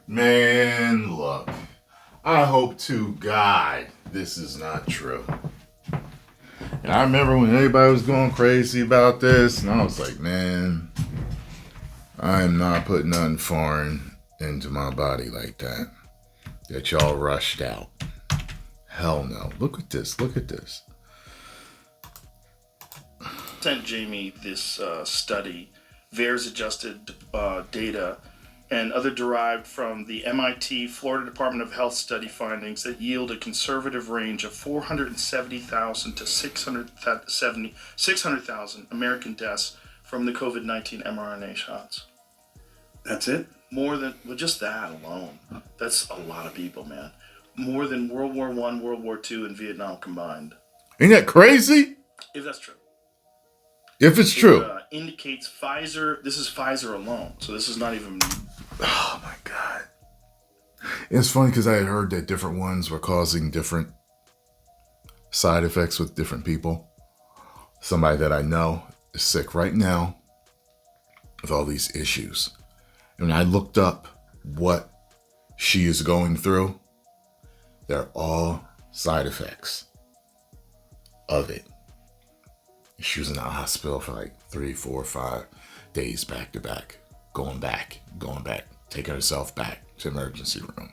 Man, look, I hope to God this is not true. And I remember when everybody was going crazy about this, and I was like, man, I am not putting nothing foreign into my body like that. That y'all rushed out. Hell no. Look at this. Look at this. Sent Jamie this study, VAERS adjusted data, and other derived from the MIT Florida Department of Health study findings that yield a conservative range of 470,000 to 600,000 American deaths from the COVID-19 mRNA shots. That's it? More than, well, just that alone. That's a lot of people, man. More than World War I, World War II, and Vietnam combined. Ain't that crazy? If that's true. If it's true. It indicates Pfizer, this is Pfizer alone, so this is not even... Oh my God. It's funny because I had heard that different ones were causing different side effects with different people. Somebody that I know is sick right now with all these issues. And when I looked up what she is going through, they're all side effects of it. She was in the hospital for like 3, 4, 5 days back to back. Going back, taking herself back to emergency room.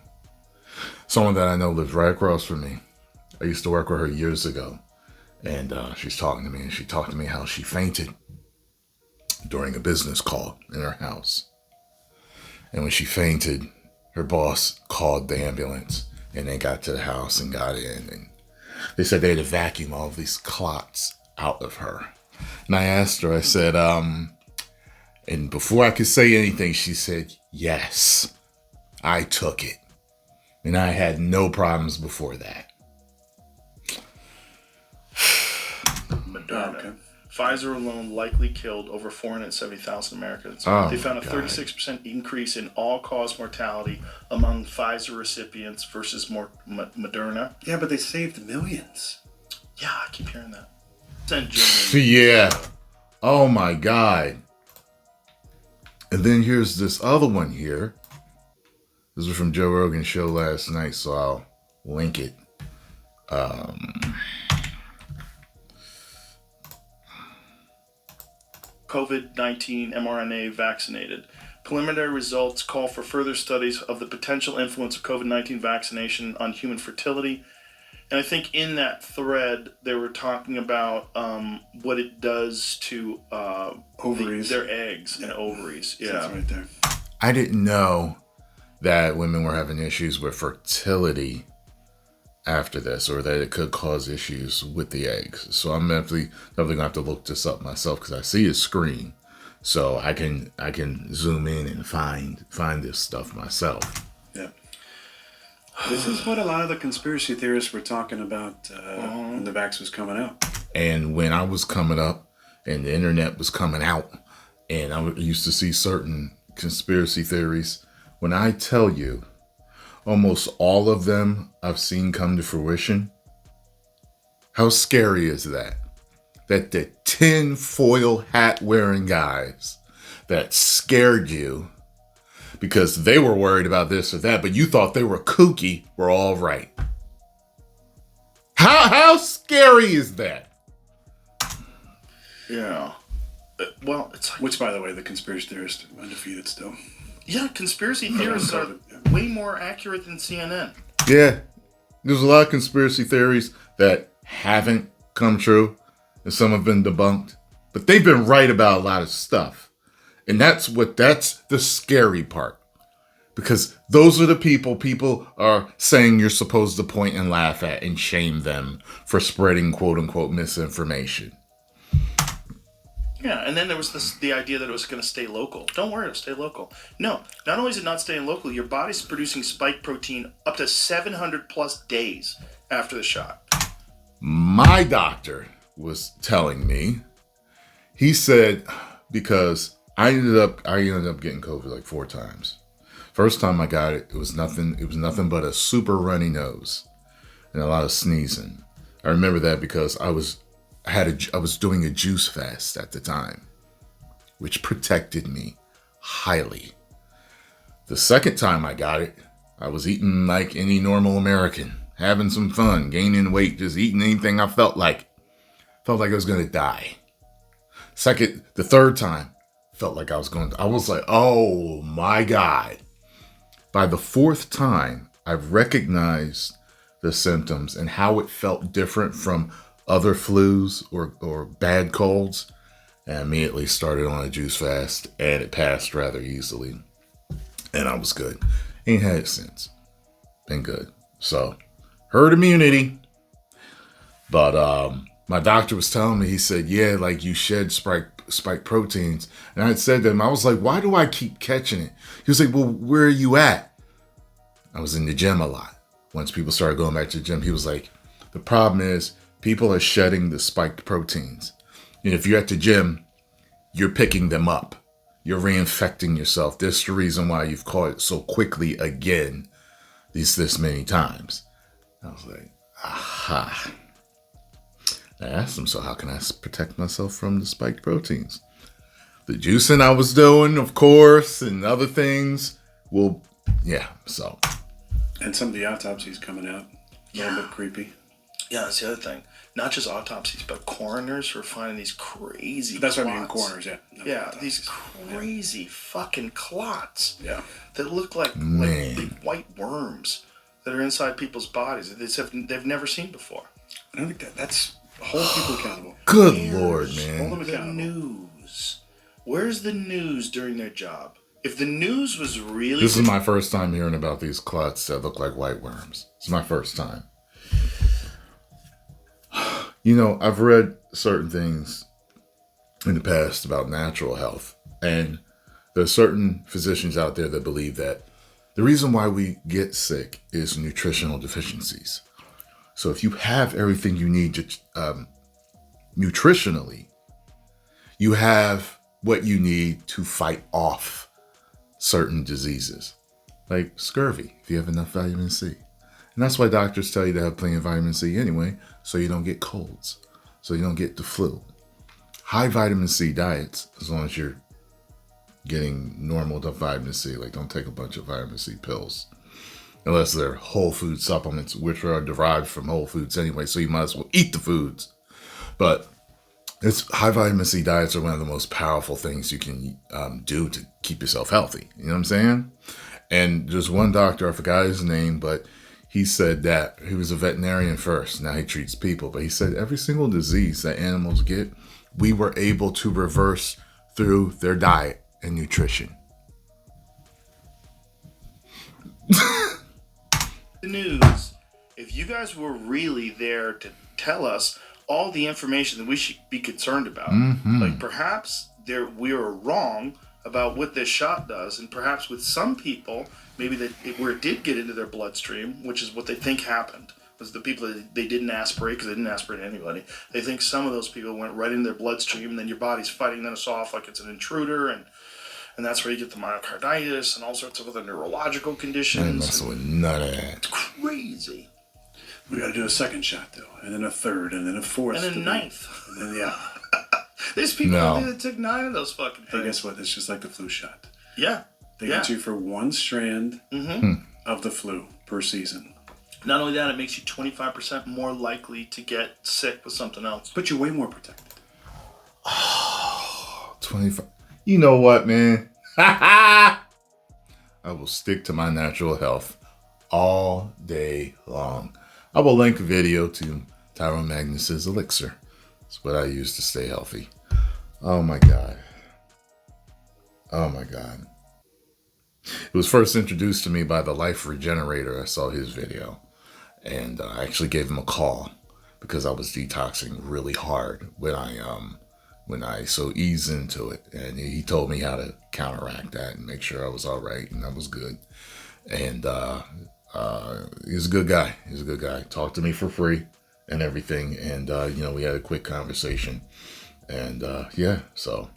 Someone that I know lives right across from me. I used to work with her years ago. And she's talking to me, and she talked to me how she fainted during a business call in her house. And when she fainted, her boss called the ambulance, and they got to the house and got in. And they said they had to vacuum all of these clots out of her. And I asked her, I said, and before I could say anything, she said, yes, I took it. And I had no problems before that. Moderna. Okay. Pfizer alone likely killed over 470,000 Americans. They found a 36% increase in all-cause mortality among Pfizer recipients versus Moderna. Yeah, but they saved millions. Yeah, I keep hearing that. Yeah. Oh my God. And then here's this other one here. This was from Joe Rogan's show last night, so I'll link it. COVID-19 mRNA vaccinated. Preliminary results call for further studies of the potential influence of COVID-19 vaccination on human fertility. And I think in that thread, they were talking about what it does to ovaries. Their eggs and ovaries. Yeah, that's right there. I didn't know that women were having issues with fertility after this, or that it could cause issues with the eggs. So I'm definitely gonna have to look this up myself because I see a screen, so I can zoom in and find this stuff myself. Yeah. This is what a lot of the conspiracy theorists were talking about when the vax was coming out. And when I was coming up and the internet was coming out, and I used to see certain conspiracy theories, when I tell you, almost all of them I've seen come to fruition. How scary is that? That the tin-foil hat-wearing guys that scared you because they were worried about this or that, but you thought they were kooky, were all right. How scary is that? Yeah. Well, it's like... Which, by the way, the conspiracy theorists are undefeated still. Yeah, conspiracy theorists are way more accurate than CNN. Yeah. There's a lot of conspiracy theories that haven't come true, and some have been debunked. But they've been right about a lot of stuff. And that's the scary part. Because those are the people are saying you're supposed to point and laugh at and shame them for spreading quote-unquote misinformation. Yeah, and then there was the idea that it was going to stay local. Don't worry, it'll stay local. No, not only is it not staying local, your body's producing spike protein up to 700 plus days after the shot. My doctor was telling me, he said, because I ended up getting COVID like 4 times. First time I got it, it was nothing but a super runny nose and a lot of sneezing. I remember that because I was doing a juice fast at the time, which protected me highly. The second time I got it, I was eating like any normal American, having some fun, gaining weight, just eating anything I felt like. Felt like I was going to die. The third time, felt like I was like, oh my God. By the fourth time, I recognized the symptoms and how it felt different from other flus or bad colds. And immediately started on a juice fast, and it passed rather easily. And I was good. Ain't had it since. Been good. So, herd immunity. But my doctor was telling me, he said, yeah, like you shed spike proteins. And I had said to him, I was like, why do I keep catching it? He was like, well, where are you at? I was in the gym a lot. Once people started going back to the gym, he was like, the problem is people are shedding the spiked proteins. And if you're at the gym, you're picking them up. You're reinfecting yourself. That's the reason why you've caught it so quickly again this many times. I was like, aha. I asked him, so how can I protect myself from the spiked proteins? The juicing I was doing, of course, and other things. Well, yeah, so. And some of the autopsies coming out. A little bit creepy. Yeah, that's the other thing. Not just autopsies, but coroners are finding these crazy That's clots. what I mean, coroners, yeah. Yeah, these crazy fucking clots. Yeah. That look like big white worms that are inside people's bodies that they've never seen before. I don't think that's hold people accountable. Good Lord, man. Hold them The accountable. news. Where's the news during their job? If the news was really... This is my first time hearing about these clots that look like white worms. It's my first time. You know, I've read certain things in the past about natural health, and there are certain physicians out there that believe that the reason why we get sick is nutritional deficiencies. So if you have everything you need to, nutritionally, you have what you need to fight off certain diseases, like scurvy, if you have enough vitamin C. And that's why doctors tell you to have plenty of vitamin C anyway, so you don't get colds, so you don't get the flu. High vitamin C diets, as long as you're getting normal vitamin C, like don't take a bunch of vitamin C pills, unless they're whole food supplements, which are derived from whole foods anyway, so you might as well eat the foods. But high vitamin C diets are one of the most powerful things you can do to keep yourself healthy. You know what I'm saying? And there's one doctor, I forgot his name, but he said that he was a veterinarian first. Now he treats people, but he said every single disease that animals get, we were able to reverse through their diet and nutrition. The news. If you guys were really there to tell us all the information that we should be concerned about, like perhaps we were wrong about what this shot does, and perhaps with some people, maybe where it did get into their bloodstream, which is what they think happened, was the people that they didn't aspirate, because they didn't aspirate anybody. They think some of those people went right into their bloodstream, and then your body's fighting us off like it's an intruder, and that's where you get the myocarditis and all sorts of other neurological conditions. I ain't messing with none of that. It's crazy. We got to do a second shot, though, and then a third, and then a fourth. And then a ninth. And then, yeah. There's people out there that took 9 of those fucking things. Hey, guess what? It's just like the flu shot. Yeah. They get you for one strand of the flu per season. Not only that, it makes you 25% more likely to get sick with something else. But you're way more protected. Oh, 25. You know what, man? I will stick to my natural health all day long. I will link a video to Tyrone Magnus's elixir. It's what I use to stay healthy. Oh my God. Oh my God. It was first introduced to me by the Life Regenerator. I saw his video, and I actually gave him a call because I was detoxing really hard when I so eased into it, and he told me how to counteract that and make sure I was all right and I was good. And he's a good guy. He's a good guy. Talked to me for free and everything, and we had a quick conversation, and so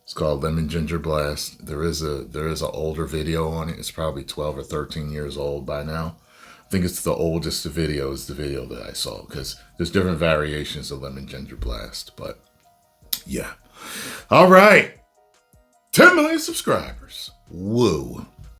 it's called Lemon Ginger Blast. There is an older video on it. It's probably 12 or 13 years old by now. I think it's the oldest video is the video that I saw, because there's different variations of Lemon Ginger Blast, but yeah. All right. 10 million subscribers. Woo.